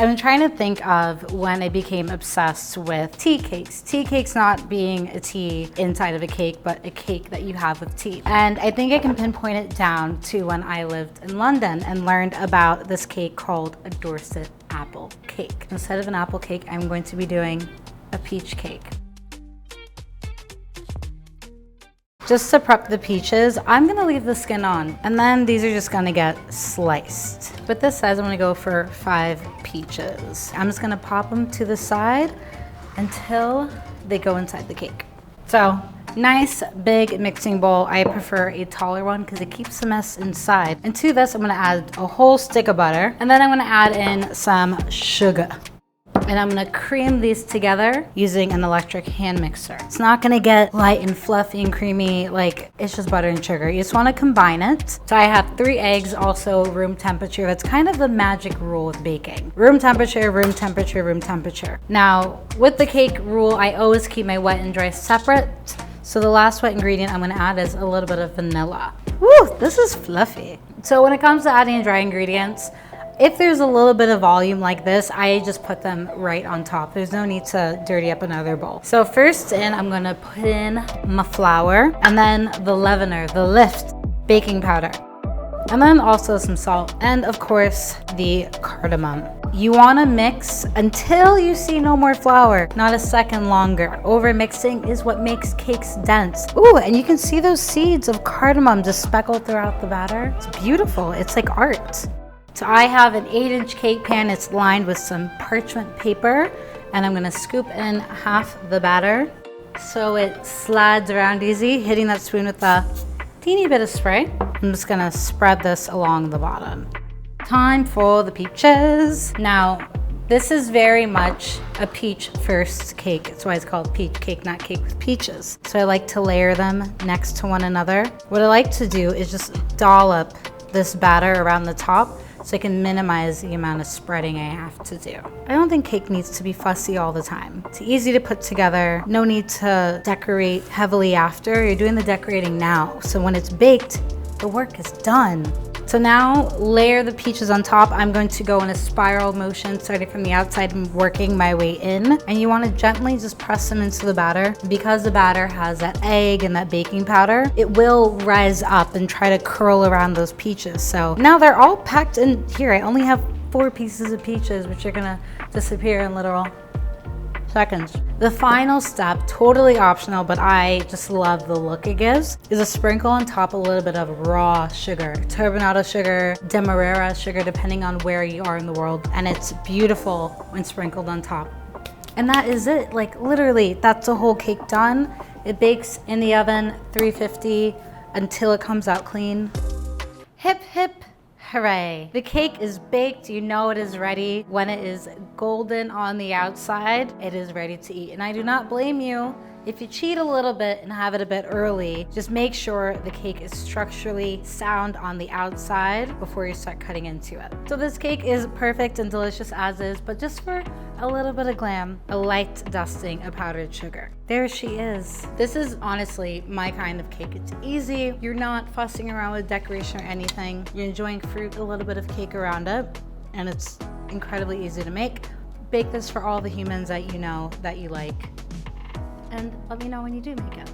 I'm trying to think of when I became obsessed with tea cakes. Tea cakes not being a tea inside of a cake, but a cake that you have with tea. And I think I can pinpoint it down to when I lived in London and learned about this cake called a Dorset apple cake. Instead of an apple cake, I'm going to be doing a peach cake. Just to prep the peaches, I'm gonna leave the skin on, and then these are just gonna get sliced. With this size, I'm gonna go for 5 peaches. I'm just gonna pop them to the side until they go inside the cake. So, nice big mixing bowl. I prefer a taller one because it keeps the mess inside. And to this, I'm gonna add a whole stick of butter, and then I'm gonna add in some sugar. And I'm gonna cream these together using an electric hand mixer. It's not gonna get light and fluffy and creamy, like it's just butter and sugar. You just wanna combine it. So I have 3 eggs, also room temperature. That's kind of the magic rule with baking. Room temperature, room temperature, room temperature. Now, with the cake rule, I always keep my wet and dry separate. So the last wet ingredient I'm gonna add is a little bit of vanilla. Woo, this is fluffy. So when it comes to adding dry ingredients, if there's a little bit of volume like this, I just put them right on top. There's no need to dirty up another bowl. So first in, I'm gonna put in my flour, and then the leavener, the lift, baking powder, and then also some salt, and of course, the cardamom. You wanna mix until you see no more flour, not a second longer. Over mixing is what makes cakes dense. Ooh, and you can see those seeds of cardamom just speckled throughout the batter. It's beautiful, it's like art. So I have an 8-inch cake pan. It's lined with some parchment paper, and I'm gonna scoop in half the batter so it slides around easy, hitting that spoon with a teeny bit of spray. I'm just gonna spread this along the bottom. Time for the peaches. Now, this is very much a peach first cake. That's why it's called peach cake, not cake with peaches. So I like to layer them next to one another. What I like to do is just dollop this batter around the top so I can minimize the amount of spreading I have to do. I don't think cake needs to be fussy all the time. It's easy to put together. No need to decorate heavily after. You're doing the decorating now. So when it's baked, the work is done. So now layer the peaches on top. I'm going to go in a spiral motion, starting from the outside and working my way in. And you want to gently just press them into the batter. Because the batter has that egg and that baking powder, it will rise up and try to curl around those peaches. So now they're all packed in here. I only have 4 pieces of peaches, which are gonna disappear in literal seconds. The final step, totally optional, but I just love the look it gives, is a sprinkle on top a little bit of raw sugar, turbinado sugar, demerara sugar, depending on where you are in the world. And it's beautiful when sprinkled on top. And that is it, like literally, that's the whole cake done. It bakes in the oven, 350, until it comes out clean. Hip, hip. Hooray. The cake is baked. You know it is ready. When it is golden on the outside, it is ready to eat. And I do not blame you if you cheat a little bit and have it a bit early. Just make sure the cake is structurally sound on the outside before you start cutting into it. So this cake is perfect and delicious as is, but just for a little bit of glam, a light dusting of powdered sugar. There she is. This is honestly my kind of cake. It's easy. You're not fussing around with decoration or anything. You're enjoying fruit, a little bit of cake around it, and it's incredibly easy to make. Bake this for all the humans that you know that you like. And let me know when you do make it.